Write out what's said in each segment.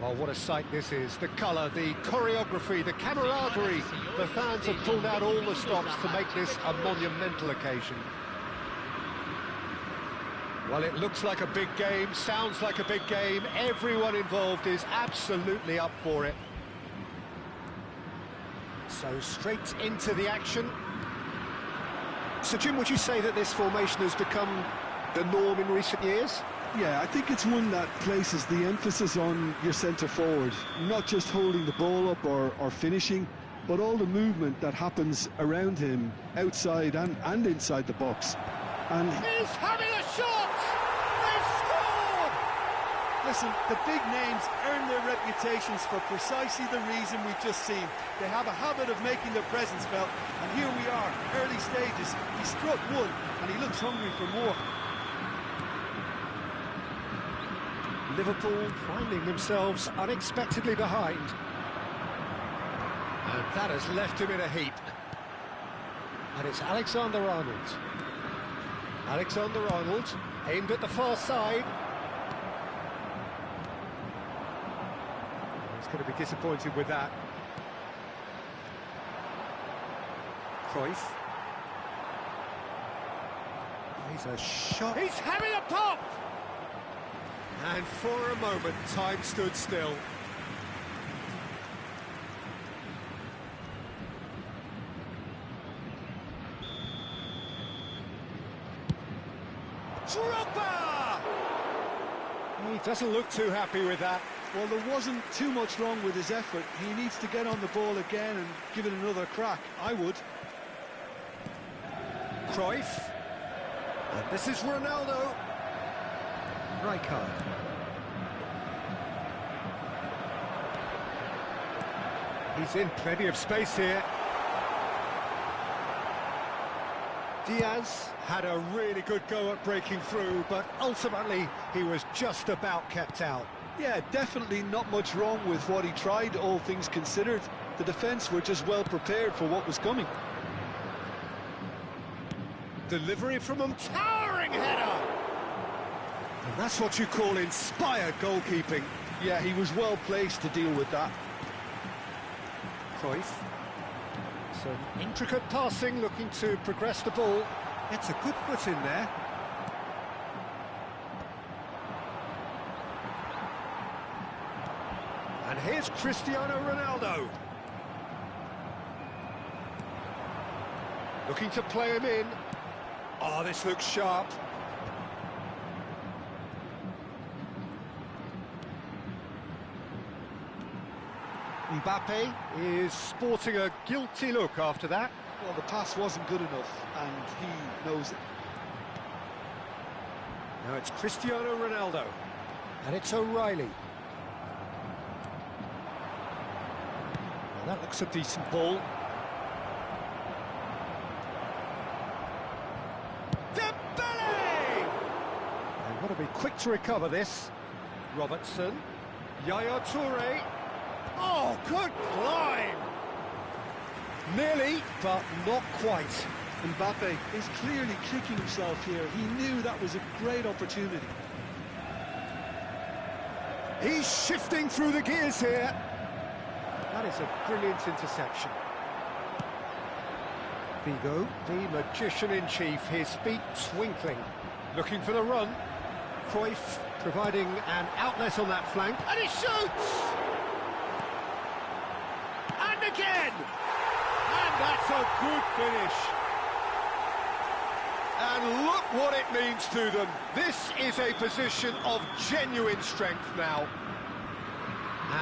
Oh, what a sight this is. The colour, the choreography, the camaraderie. The fans have pulled out all the stops to make this a monumental occasion. Well, it looks like a big game, sounds like a big game. Everyone involved is absolutely up for it. So straight into the action. So, Jim, would you say that this formation has become the norm in recent years? Yeah, I think it's one that places the emphasis on your centre-forward, not just holding the ball up or finishing, but all the movement that happens around him, outside and inside the box. And he's having a shot! They've scored! Listen, the big names earn their reputations for precisely the reason we've just seen. They have a habit of making their presence felt, and here we are, early stages. He struck one, and he looks hungry for more. Liverpool finding themselves unexpectedly behind. And that has left him in a heap. And it's Alexander-Arnold. Alexander-Arnold, aimed at the far side. He's going to be disappointed with that. Cruyff. He's a shot. He's having a pop! And for a moment, time stood still. Drogba! He doesn't look too happy with that. Well, there wasn't too much wrong with his effort. He needs to get on the ball again and give it another crack. I would. Cruyff. And this is Ronaldo. Rijkaard. He's in plenty of space here. Diaz had a really good go at breaking through, but ultimately he was just about kept out. Yeah, definitely not much wrong with what he tried, all things considered. The defence were just well prepared for what was coming. Delivery from him, towering header! And that's what you call inspired goalkeeping. Yeah, he was well placed to deal with that. Cruyff. Some intricate passing, looking to progress the ball. It's a good foot in there. And here's Cristiano Ronaldo. Looking to play him in. Oh, this looks sharp. Mbappe is sporting a guilty look after that. Well, the pass wasn't good enough, and he knows it. Now it's Cristiano Ronaldo, and it's O'Reilly. Well, that looks a decent ball. Dembele! They've got to be quick to recover this. Robertson, Yaya Toure. Oh, good climb! Nearly, but not quite. Mbappe is clearly kicking himself here. He knew that was a great opportunity. He's shifting through the gears here. That is a brilliant interception. Figo, the magician-in-chief, his feet twinkling. Looking for the run. Cruyff providing an outlet on that flank. And he shoots! And again! And that's a good finish. And look what it means to them. This is a position of genuine strength now.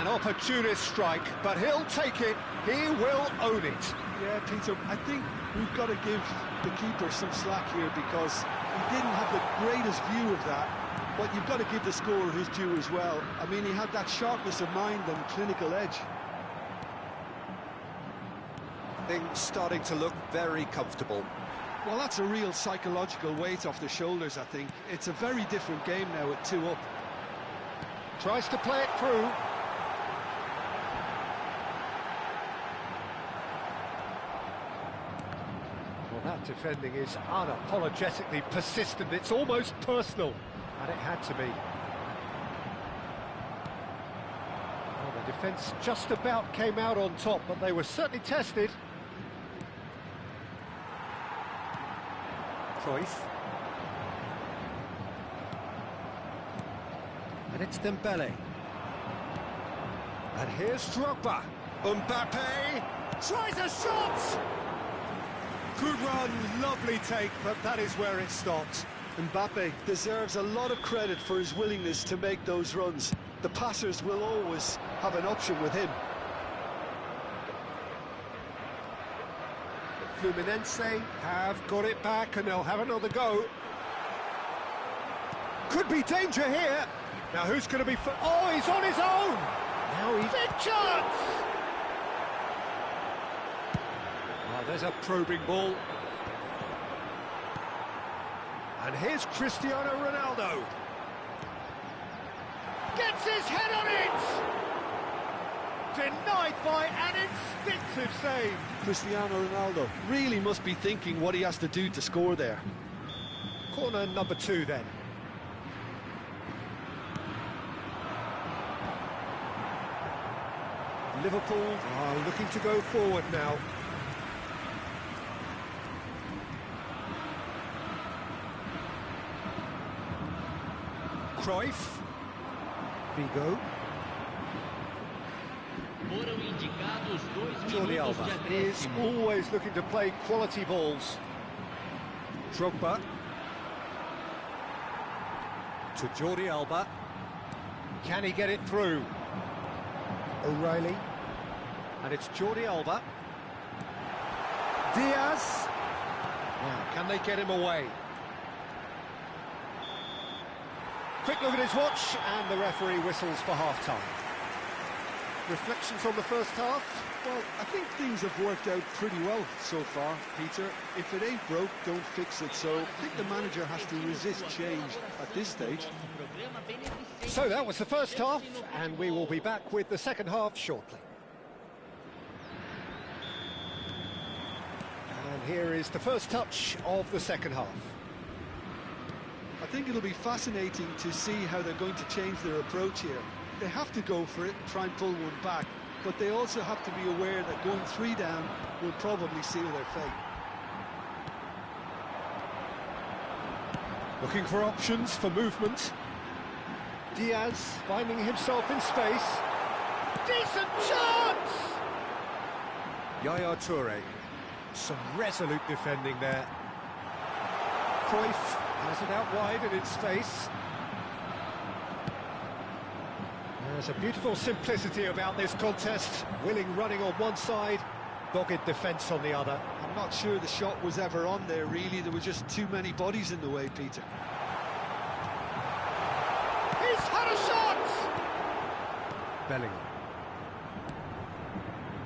An opportunist strike, but he'll take it. He will own it. Yeah, Peter, I think we've got to give the keeper some slack here because he didn't have the greatest view of that. But you've got to give the scorer his due as well. I mean, he had that sharpness of mind and clinical edge. Things starting to look very comfortable. Well, that's a real psychological weight off the shoulders, I think. It's a very different game now at 2 up. Tries to play it through. Well, that defending is unapologetically persistent. It's almost personal. And it had to be. The defence just about came out on top, but they were certainly tested. Cruyff. And it's Dembele. And here's Drogba. Mbappe tries a shot! Good run, lovely take, but that is where it stopped. Mbappe deserves a lot of credit for his willingness to make those runs. The passers will always have an option with him. Fluminense have got it back and they'll have another go. Could be danger here. Now who's going to be... Oh, he's on his own! Now he's... Big chance! Oh, there's a probing ball. And here's Cristiano Ronaldo. Gets his head on it! Denied by an instinctive save. Cristiano Ronaldo really must be thinking what he has to do to score there. Corner number 2 then. Liverpool are looking to go forward now. Cruyff. Vigo. Jordi Alba is always looking to play quality balls. Drogba. To Jordi Alba. Can he get it through? O'Reilly. And it's Jordi Alba. Diaz. Now, can they get him away? Quick look at his watch, and the referee whistles for half-time. Reflections on the first half? Well, I think things have worked out pretty well so far, Peter. If it ain't broke, don't fix it. So I think the manager has to resist change at this stage. So that was the first half, and we will be back with the second half shortly. And here is the first touch of the second half. I think it'll be fascinating to see how they're going to change their approach here. They have to go for it, try and pull one back, but they also have to be aware that going 3 down will probably seal their fate. Looking for options for movement. Diaz finding himself in space. Decent chance! Yaya Toure. Some resolute defending there. Cruyff has it out wide and in space. There's a beautiful simplicity about this contest. Willing running on one side, dogged defence on the other. I'm not sure the shot was ever on there, really. There were just too many bodies in the way, Peter. He's had a shot! Bellingham.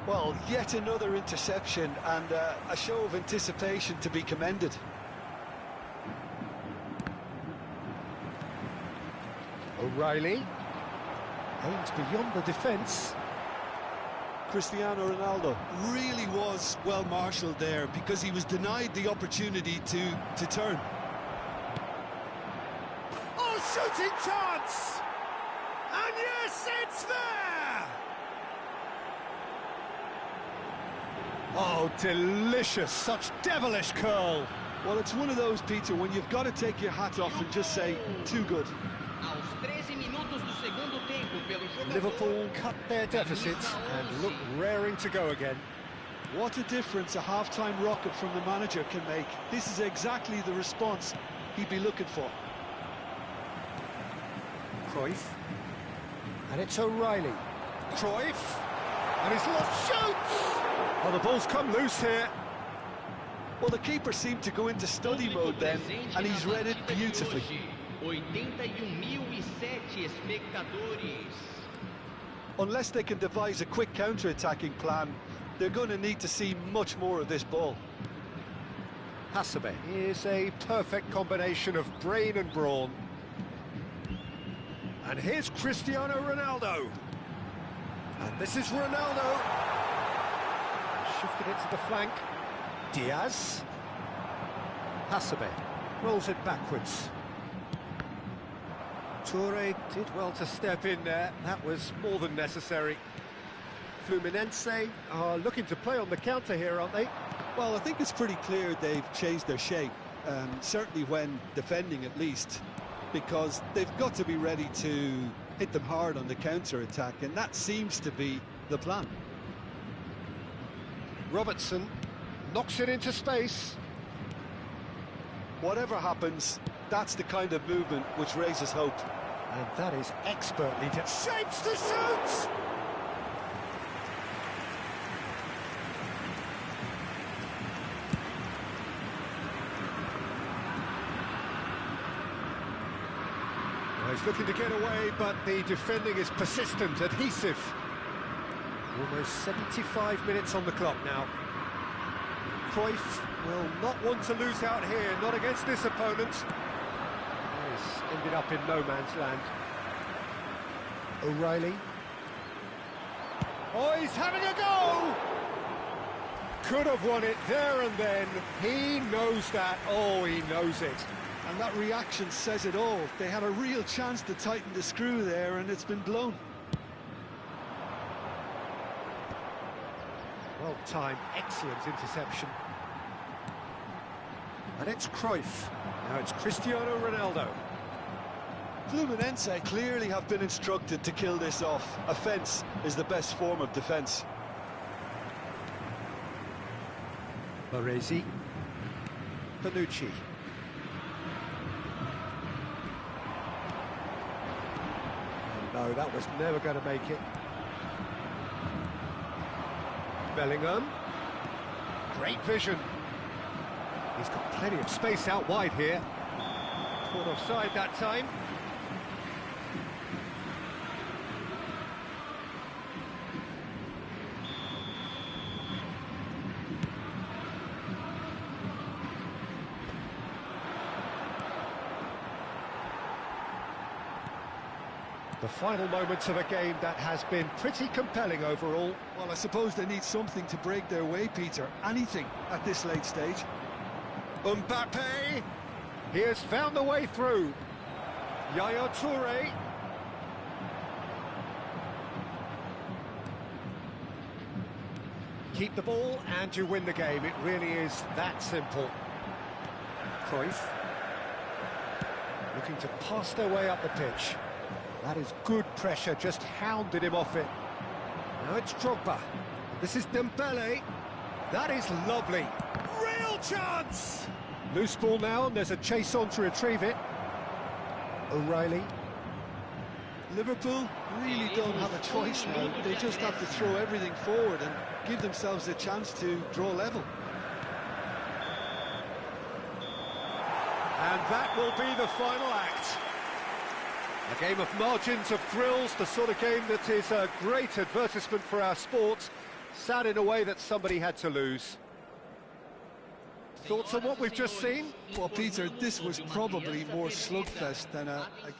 Well, yet another interception and a show of anticipation to be commended. O'Reilly. Aims beyond the defence. Cristiano Ronaldo really was well marshalled there because he was denied the opportunity to turn. Oh, shooting chance! And yes, it's there! Oh, delicious, such devilish curl. Well, it's one of those, Peter, when you've got to take your hat off and just say, too good. Liverpool cut their deficit and look raring to go again. What a difference a half-time rocket from the manager can make. This is exactly the response he'd be looking for. Cruyff. And it's O'Reilly. Cruyff. And he's lost shoots! Oh, the ball's come loose here. Well, the keeper seemed to go into study mode then, and he's read it beautifully. 81.007 espectadores. Unless they can devise a quick counter-attacking plan, they're going to need to see much more of this ball. Hasebe is a perfect combination of brain and brawn. And here's Cristiano Ronaldo. And this is Ronaldo. Shifted it to the flank. Diaz. Hasebe rolls it backwards. Toure did well to step in there. That was more than necessary. Fluminense are looking to play on the counter here, aren't they? Well, I think it's pretty clear they've changed their shape, certainly when defending at least, because they've got to be ready to hit them hard on the counter-attack, and that seems to be the plan. Robertson knocks it into space. Whatever happens, that's the kind of movement which raises hope. And that is expertly done. Shapes to shoot! Well, he's looking to get away, but the defending is persistent, adhesive. Almost 75 minutes on the clock now. Cruyff will not want to lose out here, not against this opponent. He's ended up in no man's land. O'Reilly. Oh, he's having a go! Could have won it there and then. He knows that. Oh, he knows it. And that reaction says it all. They had a real chance to tighten the screw there, and it's been blown. Well-timed, excellent interception. And it's Cruyff. Now it's Cristiano Ronaldo. Fluminense clearly have been instructed to kill this off. Offence is the best form of defence. Baresi. Panucci. And no, that was never going to make it. Bellingham. Great vision. He's got plenty of space out wide here. Caught offside that time. The final moments of a game that has been pretty compelling overall. Well, I suppose they need something to break their way, Peter. Anything at this late stage. Mbappe, he has found the way through. Yaya Toure. Keep the ball and you win the game. It really is that simple. Cruyff. Looking to pass their way up the pitch. That is good pressure, just hounded him off it. Now it's Drogba. This is Dembele. That is lovely. Real chance! Loose ball now, and there's a chase on to retrieve it. O'Reilly. Liverpool really don't have a choice now. They just have to throw everything forward and give themselves a chance to draw level. And that will be the final act. A game of margins, of thrills, the sort of game that is a great advertisement for our sport. Sad in a way that somebody had to lose. Thoughts on what we've just seen? Well, Peter, this was probably more slugfest than a game.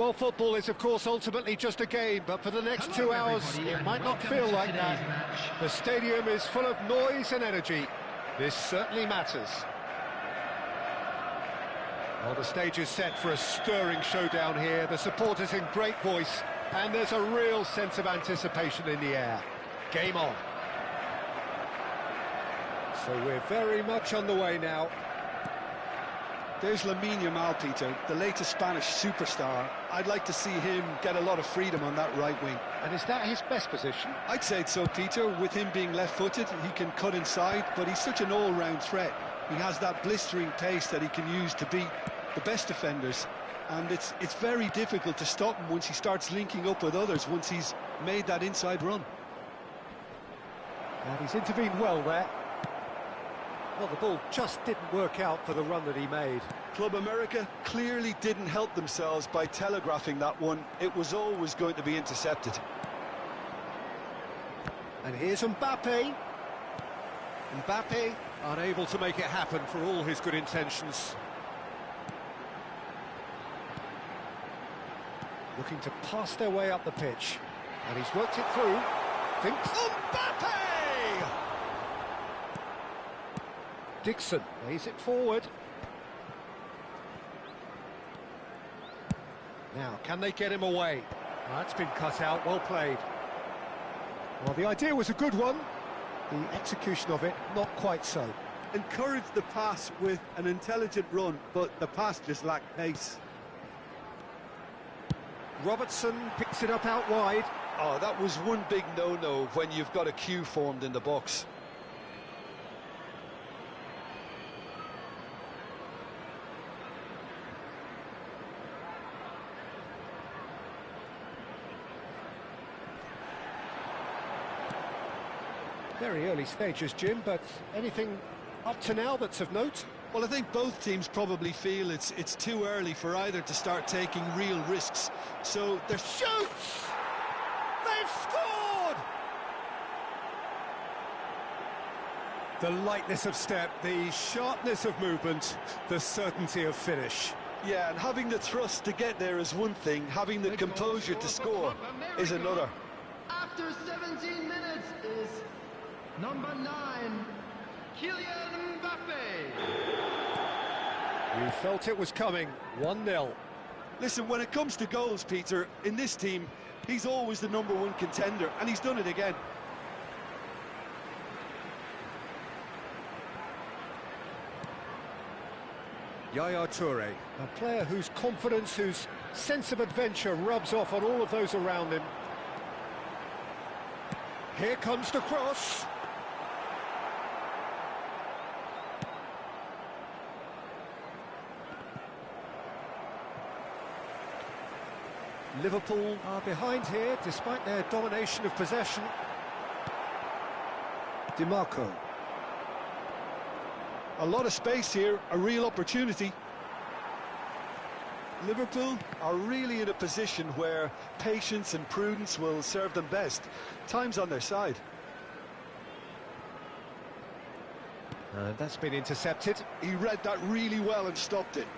Well, football is, of course, ultimately just a game, but for the next 2 hours, it might not feel like that. The stadium is full of noise and energy. This certainly matters. Well, the stage is set for a stirring showdown here. The supporters in great voice, and there's a real sense of anticipation in the air. Game on. So we're very much on the way now. There's Lamine Yamal, Peter, the latest Spanish superstar. I'd like to see him get a lot of freedom on that right wing. And is that his best position? I'd say so, Peter. With him being left-footed, he can cut inside, but he's such an all-round threat. He has that blistering pace that he can use to beat the best defenders, and it's very difficult to stop him once he starts linking up with others, once he's made that inside run. And he's intervened well there. Well, the ball just didn't work out for the run that he made. Club America clearly didn't help themselves by telegraphing that one. It was always going to be intercepted. And here's Mbappe. Mbappe unable to make it happen for all his good intentions. Looking to pass their way up the pitch. And he's worked it through. Thinks Mbappe! Dixon lays it forward. Now, can they get him away? That's been cut out, well played. Well, the idea was a good one. The execution of it, not quite so. Encouraged the pass with an intelligent run, but the pass just lacked pace. Robertson picks it up out wide. Oh, that was one big no-no when you've got a queue formed in the box. Very early stages, Jim, but anything up to now that's of note? Well, I think both teams probably feel it's too early for either to start taking real risks. So they're Shoots! They've scored! The lightness of step, the sharpness of movement, the certainty of finish. Yeah, and having the thrust to get there is one thing, having the composure to score is another. After 17 minutes is number 9, Kylian Mbappe. You felt it was coming, 1-0. Listen, when it comes to goals, Peter, in this team, he's always the #1 contender, and he's done it again. Yaya Toure, a player whose confidence, whose sense of adventure rubs off on all of those around him. Here comes the cross. Liverpool are behind here, despite their domination of possession. DiMarco. A lot of space here, a real opportunity. Liverpool are really in a position where patience and prudence will serve them best. Time's on their side. And that's been intercepted. He read that really well and stopped it.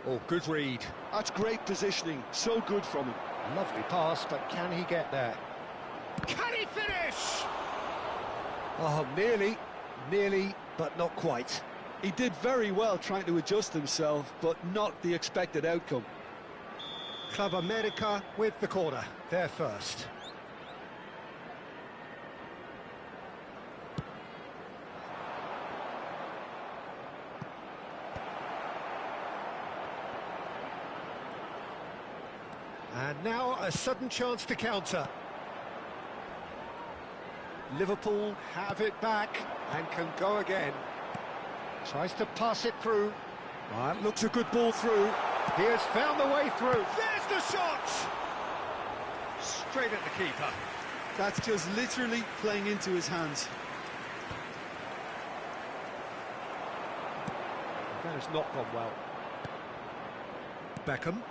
Oh, good read. That's great positioning, so good from him. Lovely pass, but can he get there? Can he finish? Oh, nearly, but not quite. He did very well trying to adjust himself, but not the expected outcome. Club America with the corner, they're first. And now a sudden chance to counter. Liverpool have it back and can go again. Tries to pass it through. Well, it looks a good ball through. He has found the way through. There's the shot! Straight at the keeper. That's just literally playing into his hands. That has not gone well. Beckham.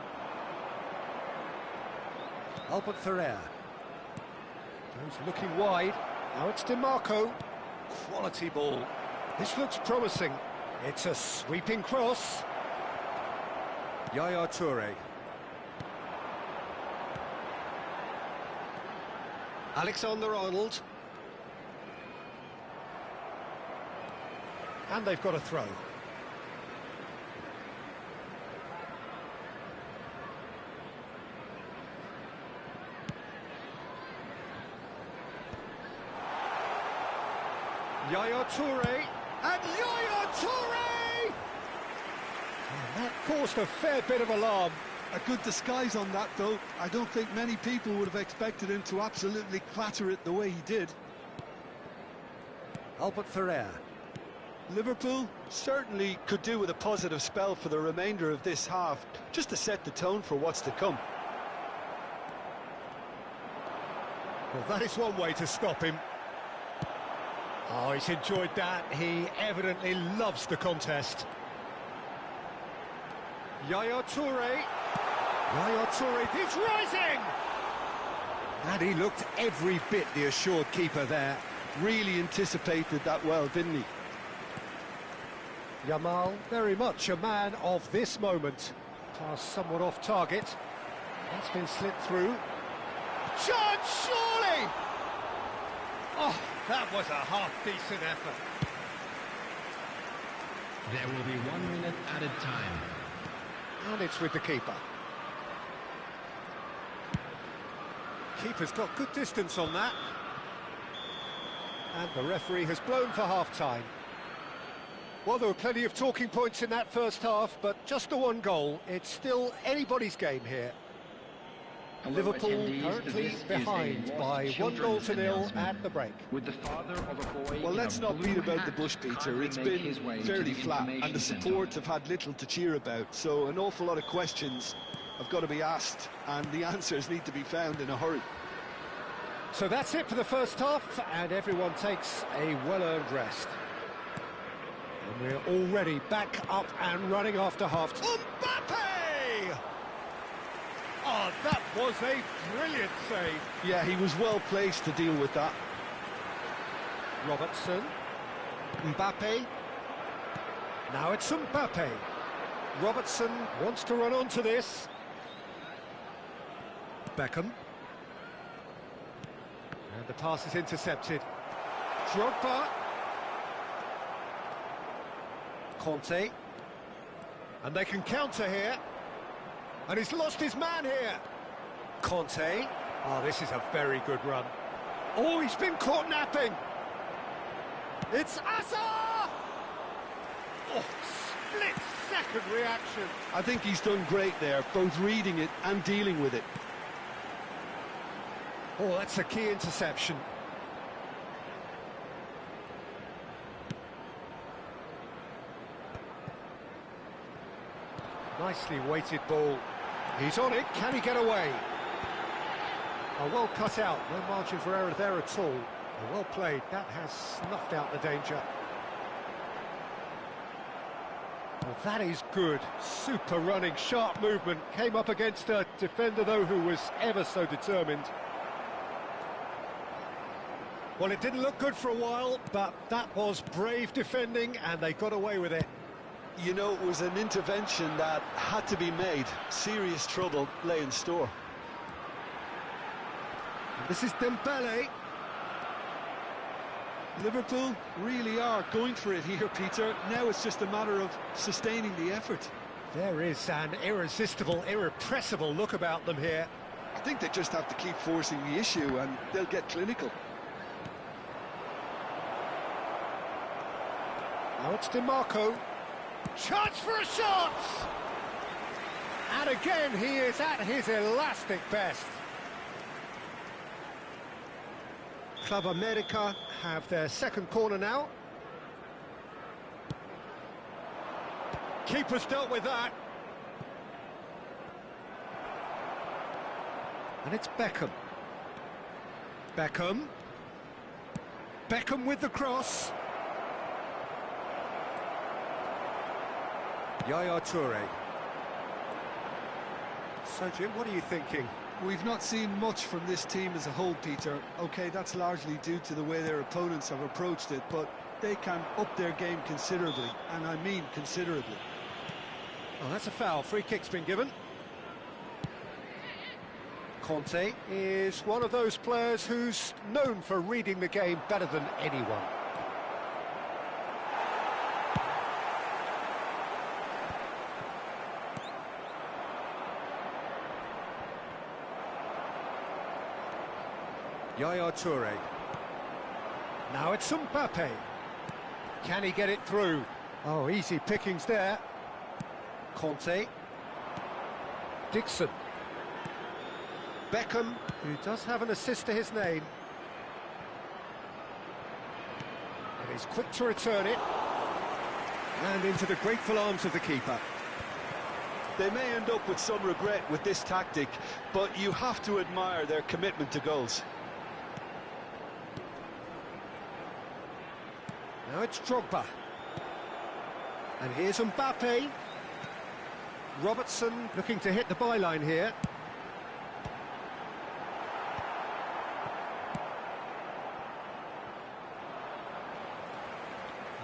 Albert Ferrer. Goes looking wide. Now it's DiMarco. Quality ball. This looks promising. It's a sweeping cross. Yaya Toure. Alexander-Arnold. And they've got a throw. Yaya Toure, and Yaya Toure! And that caused a fair bit of alarm. A good disguise on that, though. I don't think many people would have expected him to absolutely clatter it the way he did. Albert Ferrer. Liverpool certainly could do with a positive spell for the remainder of this half, just to set the tone for what's to come. Well, that is one way to stop him. Oh, he's enjoyed that. He evidently loves the contest. Yaya Toure. Yaya Toure, he's rising! And he looked every bit the assured keeper there. Really anticipated that well, didn't he? Yamal, very much a man of this moment. Pass somewhat off target. That's been slipped through. Chance, surely! Oh, that was a half-decent effort. There will be 1 minute added time. And it's with the keeper. Keeper's got good distance on that. And the referee has blown for half-time. Well, there were plenty of talking points in that first half, but just the one goal. It's still anybody's game here. Hello, Liverpool attendees. currently This is behind a by 1-0 announcement at the break. With the father of a boy Well, in let's a not blue beat about hat the bush, Peter. kindly It's make his way been to fairly the flat, and information the centre. supports have had little to cheer about, so an awful lot of questions have got to be asked, and the answers need to be found in a hurry. So that's it for the first half, and everyone takes a well-earned rest. And we're already back up and running after half. Mbappe! Oh, that was a brilliant save. Yeah, he was well placed to deal with that. Robertson. Mbappe. Now it's Mbappe. Robertson wants to run onto this. Beckham. And the pass is intercepted. Drogba. Conte. And they can counter here. And he's lost his man here. Conte. Oh, this is a very good run. Oh, he's been caught napping. It's Asa! Oh, split-second reaction. I think he's done great there, both reading it and dealing with it. Oh, that's a key interception. Nicely weighted ball. He's on it, can he get away? Oh, well cut out, no margin for error there at all. Oh, well played, that has snuffed out the danger. Well, that is good, super running, sharp movement. Came up against a defender, though, who was ever so determined. Well, it didn't look good for a while, but that was brave defending, and they got away with it. You know, it was an intervention that had to be made. Serious trouble lay in store. This is Dembele. Liverpool really are going for it here, Peter. Now it's just a matter of sustaining the effort. There is an irresistible, irrepressible look about them here. I think they just have to keep forcing the issue and they'll get clinical. Now it's DiMarco. Chance for a shot! And again, he is at his elastic best. Club America have their second corner now. Keeper's dealt with that. And it's Beckham. Beckham. Beckham with the cross. Yaya Toure. So, Jim, what are you thinking? We've not seen much from this team as a whole, Peter. OK, that's largely due to the way their opponents have approached it, but they can up their game considerably, and I mean considerably. Oh, that's a foul. Free kick's been given. Conte is one of those players who's known for reading the game better than anyone. Yaya Toure. Now it's Mbappe. Can he get it through? Oh, easy pickings there. Conte. Dixon. Beckham, who does have an assist to his name. And he's quick to return it. And into the grateful arms of the keeper. They may end up with some regret with this tactic, but you have to admire their commitment to goals. Now it's Drogba. And here's Mbappe. Robertson looking to hit the byline here.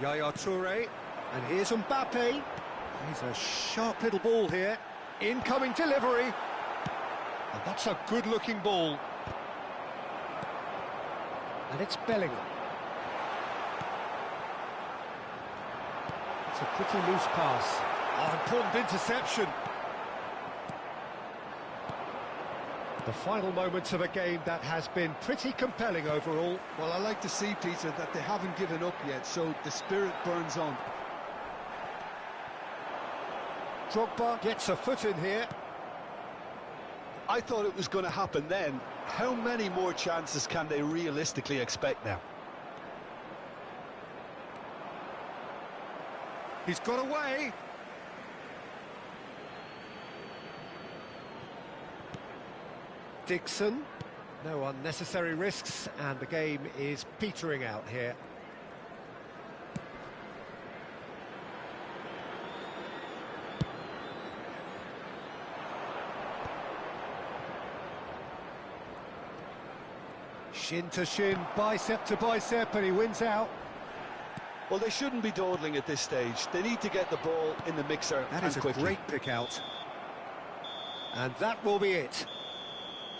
Yaya Toure. And here's Mbappe. He's a sharp little ball here. Incoming delivery. And that's a good-looking ball. And it's Bellingham. It's a pretty loose pass. Oh, important interception. The final moments of a game that has been pretty compelling overall. Well, I like to see, Peter, that they haven't given up yet, so the spirit burns on. Drogba gets a foot in here. I thought it was going to happen then. How many more chances can they realistically expect now? He's got away. Dixon. No unnecessary risks, and the game is petering out here. Shin to shin, bicep to bicep, and he wins out. Well, they shouldn't be dawdling at this stage. They need to get the ball in the mixer. That is a great pick out. And that will be it.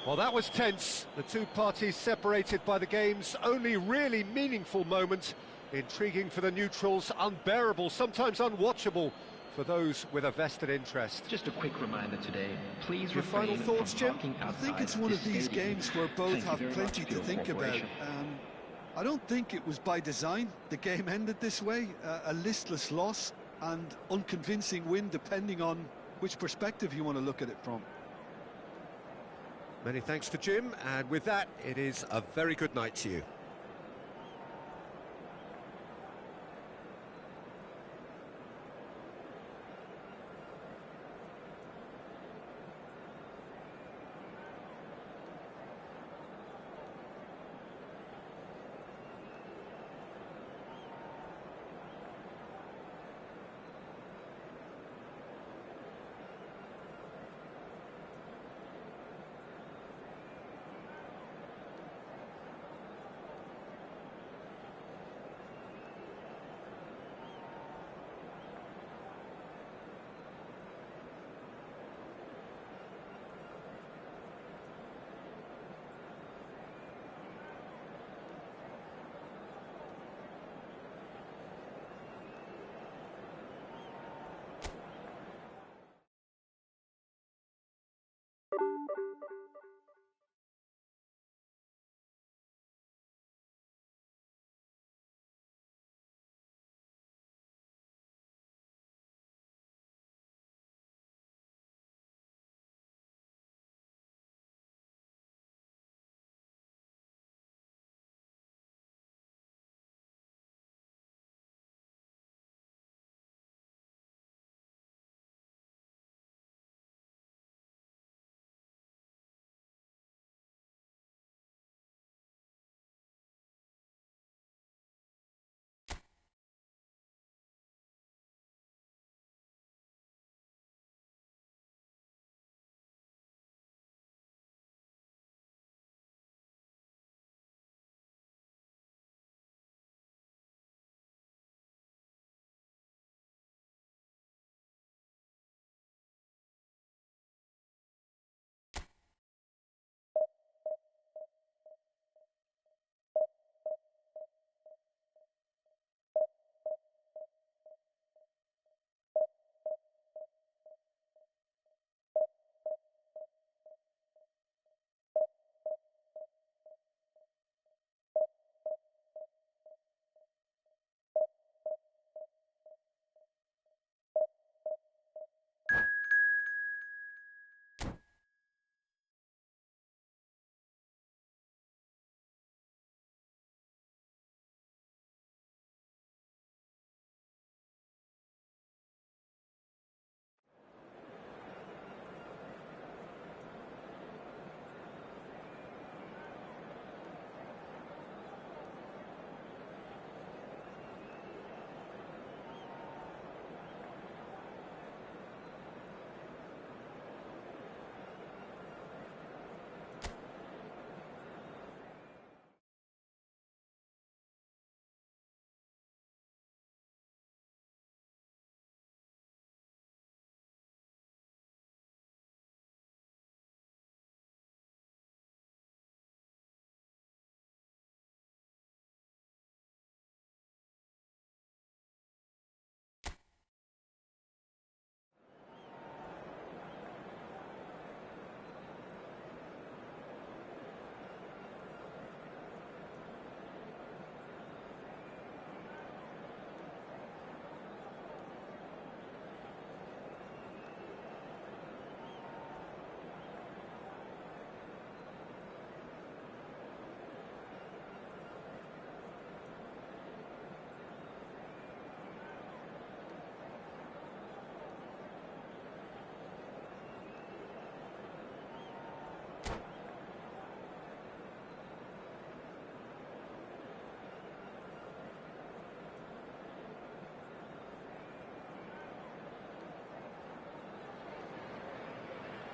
Well, that was tense. The two parties separated by the game's only really meaningful moment. Intriguing for the neutrals, unbearable, sometimes unwatchable for those with a vested interest. Just a quick reminder today, please Your final refrain thoughts, from Jim? parking I outside think it's one of these stadium. games where both Thank you have very plenty much for to your think about. cooperation. I don't think it was by design the game ended this way. A listless loss and unconvincing win, depending on which perspective you want to look at it from. Many thanks to Jim, and with that, it is a very good night to you.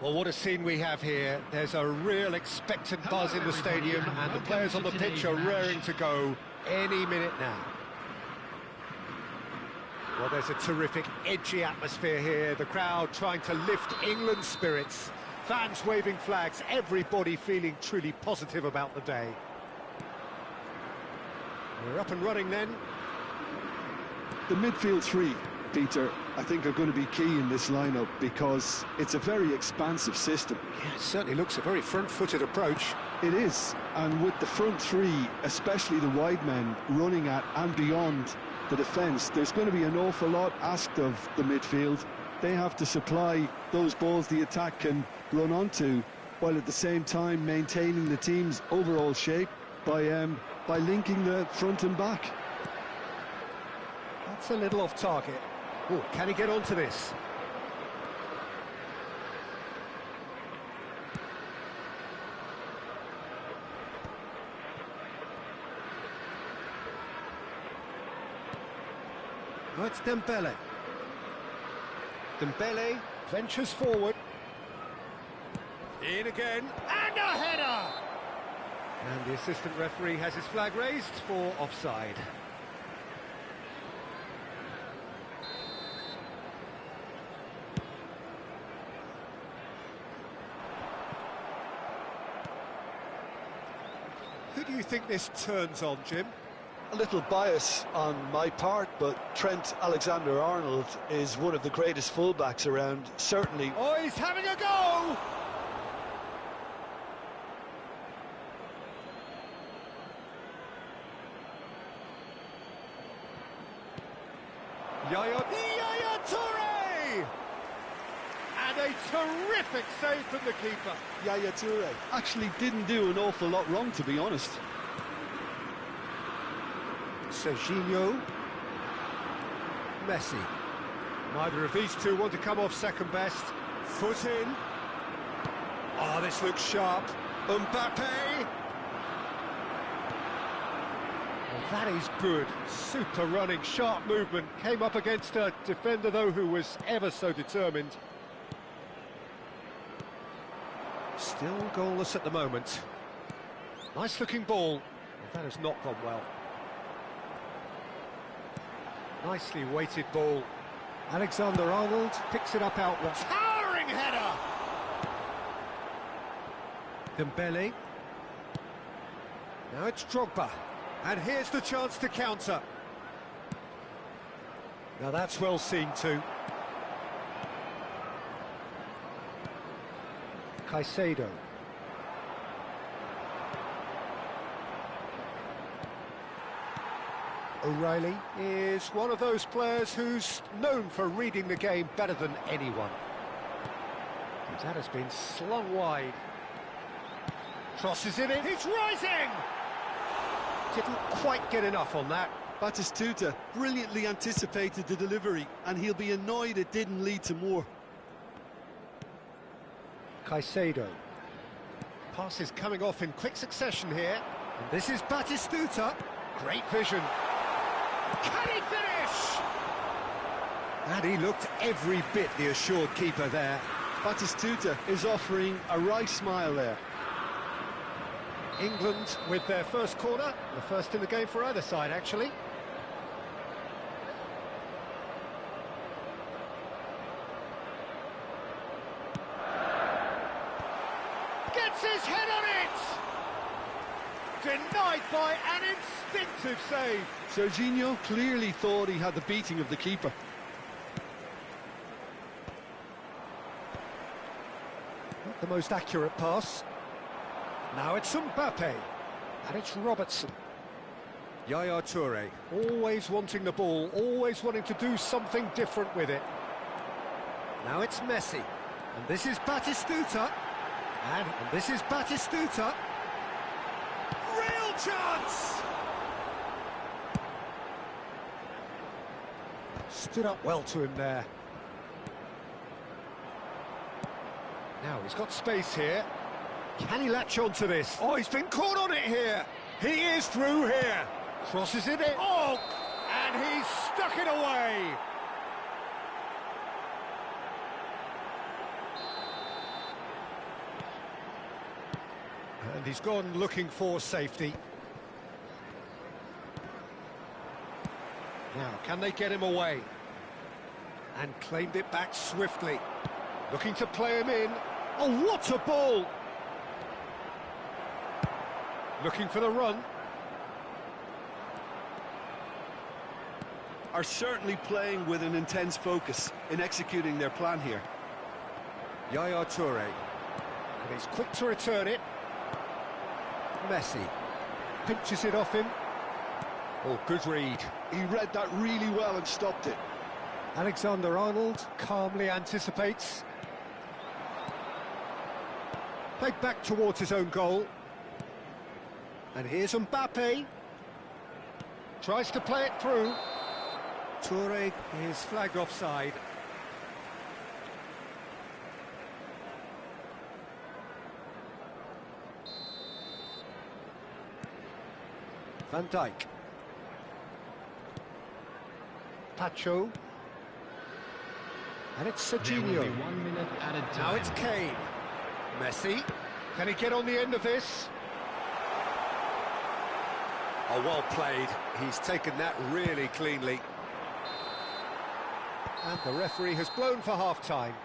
Well, what a scene we have here. There's a real expectant buzz in the stadium, and the players on the pitch are raring to go any minute now. Well, there's a terrific, edgy atmosphere here. The crowd trying to lift England's spirits. Fans waving flags, everybody feeling truly positive about the day. We're up and running then. The midfield three, Peter, I think are going to be key in this lineup because it's a very expansive system. Yeah, it certainly looks a very front-footed approach. It is, and with the front three, especially the wide men, running at and beyond the defence, there's going to be an awful lot asked of the midfield. They have to supply those balls the attack can run onto, while at the same time maintaining the team's overall shape by linking the front and back. That's a little off target. Oh, can he get onto this? Oh, it's Dembele. Dembele ventures forward. In again, and a header! And the assistant referee has his flag raised for offside. Who do you think this turns on, Jim? A little bias on my part, but Trent Alexander-Arnold is one of the greatest fullbacks around, certainly. Oh, he's having a go! Yaya Toure! And a terrific save from the keeper. Yaya Toure actually didn't do an awful lot wrong, to be honest. Serginho, Messi. Neither of these two want to come off second best. Foot in. Oh, this looks sharp. Mbappe. Well, that is good. Super running, sharp movement. Came up against a defender, though, who was ever so determined. Still goalless at the moment. Nice looking ball. Well, that has not gone well. Nicely weighted ball. Alexander-Arnold picks it up outwards. Towering header! Dembele. Now it's Drogba. And here's the chance to counter. Now that's well seen too. Caicedo. O'Reilly is one of those players who's known for reading the game better than anyone. And that has been slung wide. Crosses it in, it's rising! Didn't quite get enough on that. Batistuta brilliantly anticipated the delivery, and he'll be annoyed it didn't lead to more. Caicedo. Passes coming off in quick succession here. And this is Batistuta. Great vision. Can he finish? And he looked every bit the assured keeper there. Batistuta is offering a right smile there. England with their first corner, the first in the game for either side, actually. Gets his head on it! Denied by an instinctive save. Serginho clearly thought he had the beating of the keeper. Not the most accurate pass. Now it's Mbappe, and it's Robertson. Yaya Toure, always wanting the ball, always wanting to do something different with it. Now it's Messi, and this is Batistuta, and this is Batistuta. Real chance! Stood up well to him there. Now he's got space here. Can he latch on to this? Oh, he's been caught on it here. He is through here. Crosses it in. Oh, and he's stuck it away. And he's gone looking for safety. Now, can they get him away? And claimed it back swiftly. Looking to play him in. Oh, what a ball! Looking for the run. Are certainly playing with an intense focus in executing their plan here. Yaya Toure. And he's quick to return it. Messi. Pinches it off him. Oh, good read. He read that really well and stopped it. Alexander-Arnold calmly anticipates. Played back towards his own goal. And here's Mbappe. Tries to play it through. Toure is flagged offside. Van Dijk. Pacho. And it's Serginho. 1 minute added time. Now it's Kane. Messi. Can he get on the end of this? Oh, well played. He's taken that really cleanly. And the referee has blown for half-time.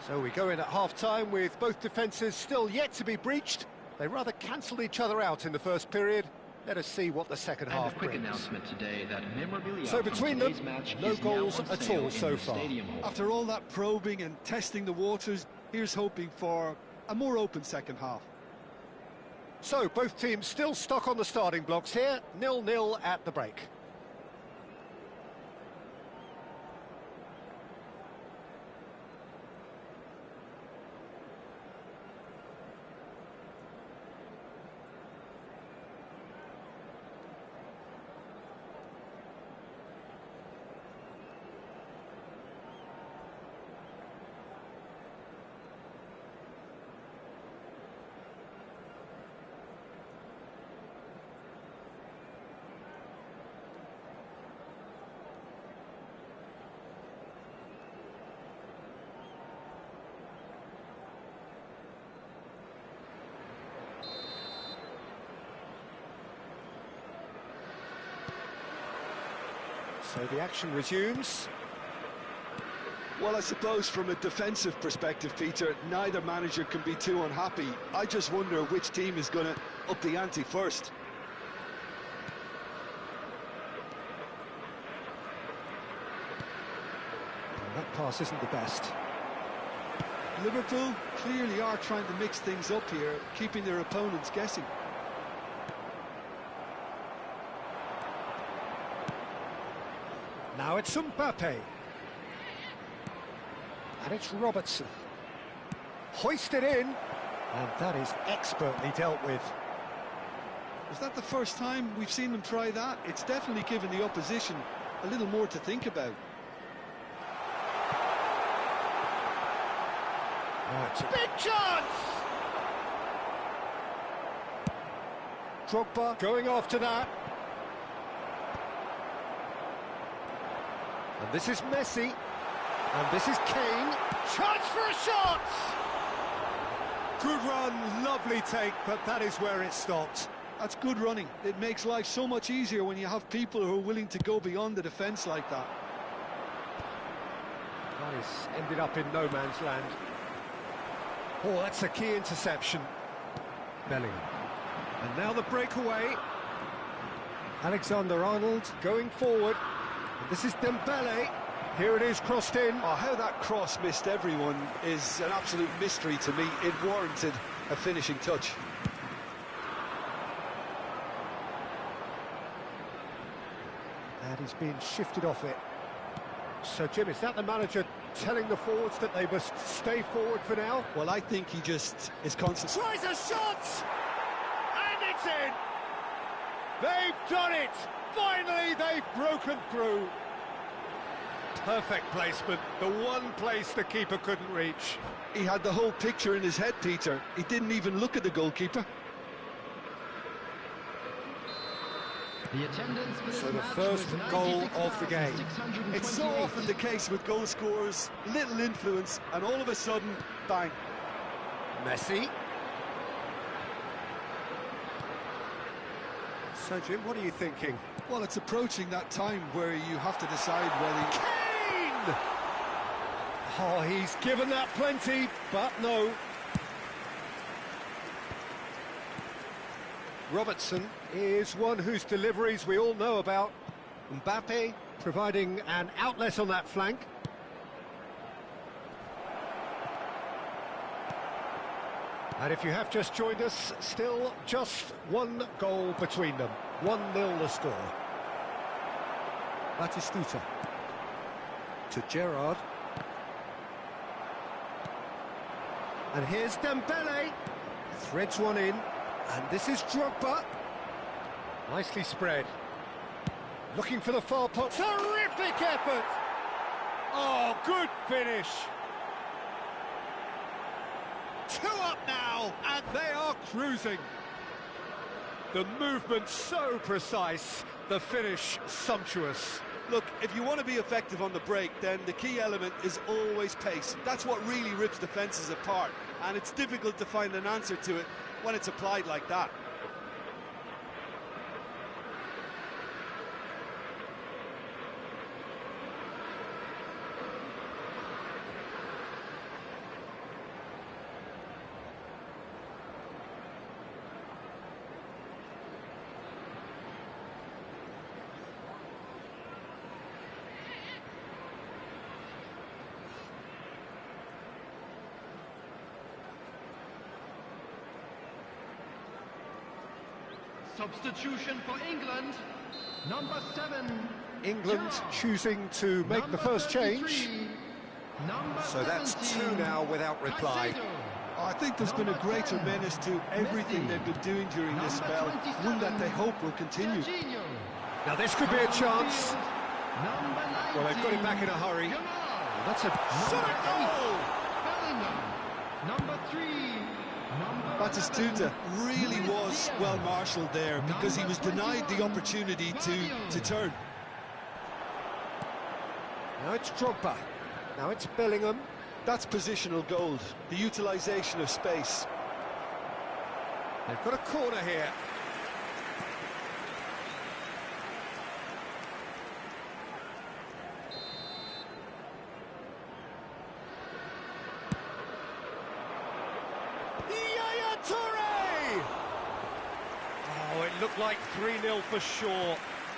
So we go in at half-time with both defences still yet to be breached. They rather cancelled each other out in the first period. Let us see what the second half And a quick brings. announcement today that memorabilia So between them, from today's match no is now goals on at sale all in so the far. stadium hall. After all that probing and testing the waters, here's hoping for a more open second half. So both teams still stuck on the starting blocks here, 0-0 at the break. So the action resumes. Well, I suppose from a defensive perspective, Peter, neither manager can be too unhappy. I just wonder which team is going to up the ante first. That pass isn't the best. Liverpool clearly are trying to mix things up here, keeping their opponents guessing. Now it's Mbappe. And it's Robertson. Hoisted in. And that is expertly dealt with. Is that the first time we've seen them try that? It's definitely given the opposition a little more to think about. Right. Big chance! Drogba going after that. And this is Messi. And this is Kane. Chance for a shot! Good run, lovely take, but that is where it stopped. That's good running. It makes life so much easier when you have people who are willing to go beyond the defence like that. That is ended up in no man's land. Oh, that's a key interception. Bellingham. And now the breakaway. Alexander-Arnold going forward. And this is Dembele. Here it is, crossed in. Oh, how that cross missed everyone is an absolute mystery to me. It warranted a finishing touch. And he's being shifted off it. So, Jim, is that the manager telling the forwards that they must stay forward for now? Well, I think he just is concentrating. Tries a shot! And it's in! They've done it! Finally, they've broken through. Perfect placement, the one place the keeper couldn't reach. He had the whole picture in his head, Peter. He didn't even look at the goalkeeper. The attendance for this So the match first was goal of the game. It's so often the case with goal scorers, little influence, and all of a sudden, bang. Messi. So, Jim, what are you thinking? Well, it's approaching that time where you have to decide whether... Kane! Oh, he's given that plenty, but no. Robertson is one whose deliveries we all know about. Mbappe providing an outlet on that flank. And if you have just joined us, still just one goal between them. 1-0 the score. Batistuta to Gerrard. And here's Dembele. Threads one in. And this is Drogba. Nicely spread. Looking for the far post. Terrific effort! Oh, good finish. 2 up now, and they are cruising. The movement so precise, the finish sumptuous. Look, if you want to be effective on the break, then the key element is always pace. That's what really rips defences apart, and it's difficult to find an answer to it when it's applied like that. Substitution for England, number 7. England Gerrard. choosing to make Number the first 33, change. Number So that's 17, 2 now without reply. Oh, I think there's been a greater menace to everything they've been doing during this spell, one that they hope will continue. Jorginho. Now this could be a chance. Number 19, Well, they've got it back in a hurry. Jamal. That's a solid goal. Bellingham. Number 3. Number Batistuta 11, really Luis was Diaz. well marshalled there because he was denied the opportunity to turn. Now it's Drogba. Now it's Bellingham. That's positional gold, the utilisation of space. They've got a corner here. Yaya Toure! Oh, it looked like 3-0 for sure.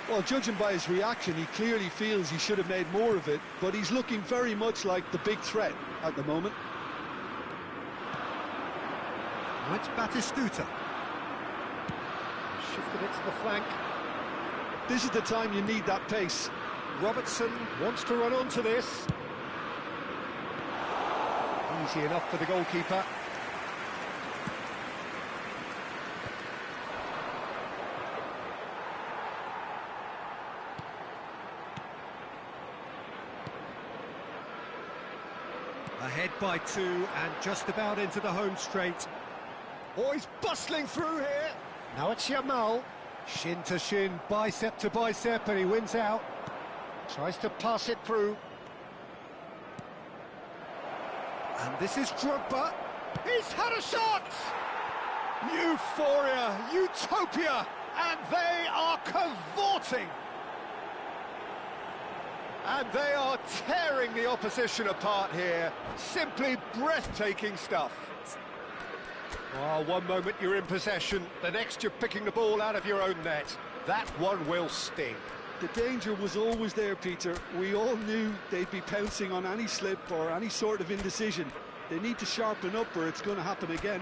Well, judging by his reaction, he clearly feels he should have made more of it, but he's looking very much like the big threat at the moment. Now it's Batistuta. Shifted it to the flank. This is the time you need that pace. Robertson wants to run onto this. Easy enough for the goalkeeper. Ahead by 2 and just about into the home straight. Oh, he's bustling through here. Now it's Yamal. Shin to shin, bicep to bicep, and he wins out. Tries to pass it through. And this is Drogba. He's had a shot! Euphoria, utopia, and they are cavorting. And they are tearing the opposition apart here. Simply breathtaking stuff. Oh, one moment you're in possession, the next you're picking the ball out of your own net. That one will sting. The danger was always there, Peter. We all knew they'd be pouncing on any slip or any sort of indecision. They need to sharpen up or it's going to happen again.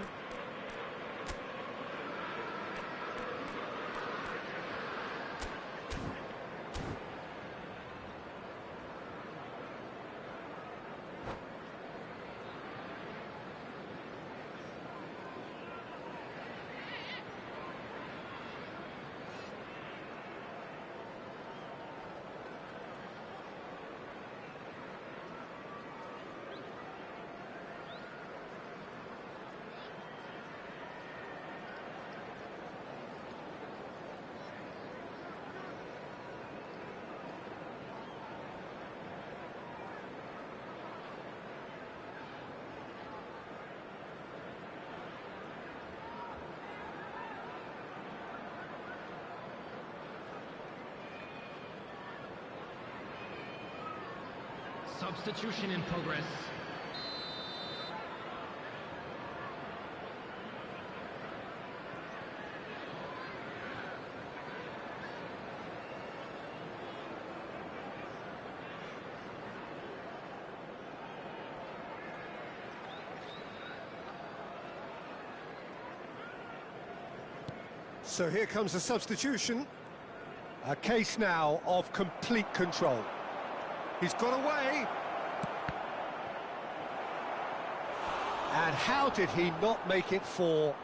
Substitution in progress. So here comes the substitution. A case now of complete control. He's got away. And how did he not make it four?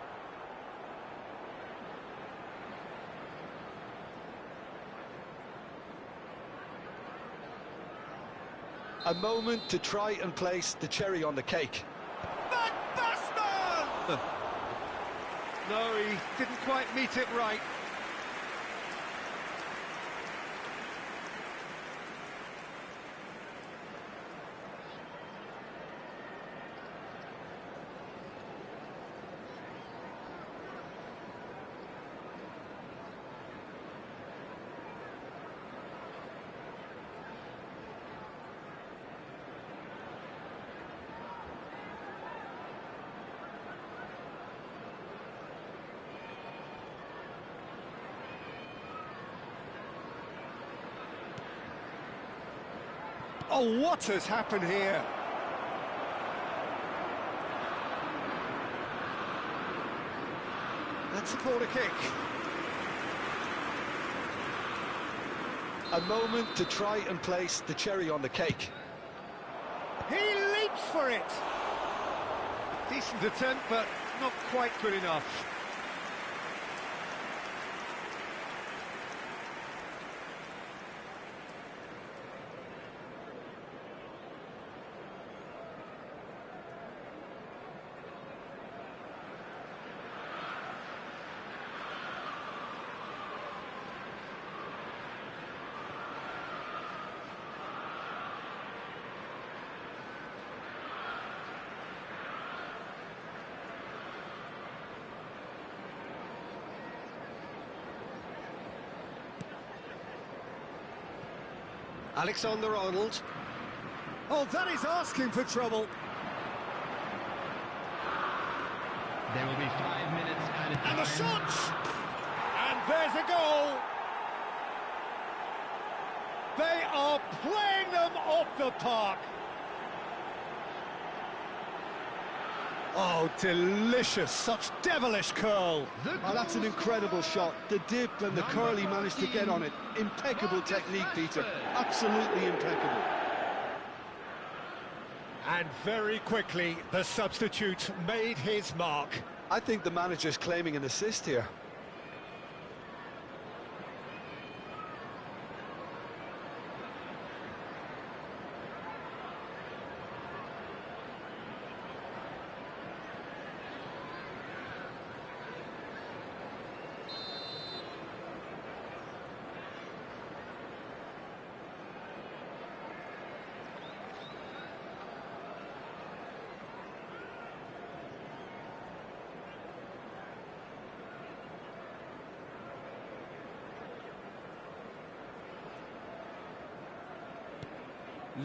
A moment to try and place the cherry on the cake. Van Basten! No, he didn't quite meet it right. Oh, what has happened here? That's a corner kick. A moment to try and place the cherry on the cake. He leaps for it. Decent attempt, but not quite good enough. Alexander-Arnold. Oh, that is asking for trouble. There will be 5 minutes added time. And the shot! And there's a goal! They are playing them off the park. Oh, delicious, such devilish curl. Oh, that's an incredible shot. The dip and the curl he managed to get on it. Impeccable technique, Peter. Absolutely impeccable. And very quickly, the substitute made his mark. I think the manager's claiming an assist here.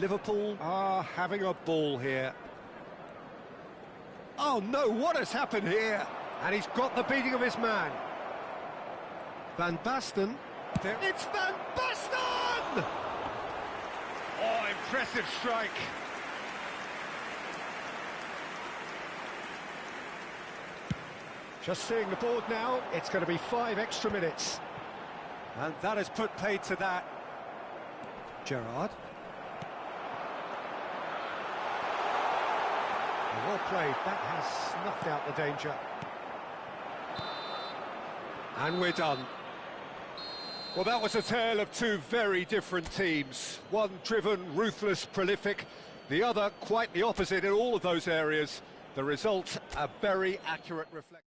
Liverpool are having a ball here. Oh no, what has happened here? And he's got the beating of his man. Van Basten. It's Van Basten! Oh, impressive strike. Just seeing the board now, it's going to be 5 extra minutes. And that has put paid to that. Gerrard. Well played, that has snuffed out the danger. And we're done. Well, that was a tale of two very different teams. One driven, ruthless, prolific. The other quite the opposite in all of those areas. The result, a very accurate reflection.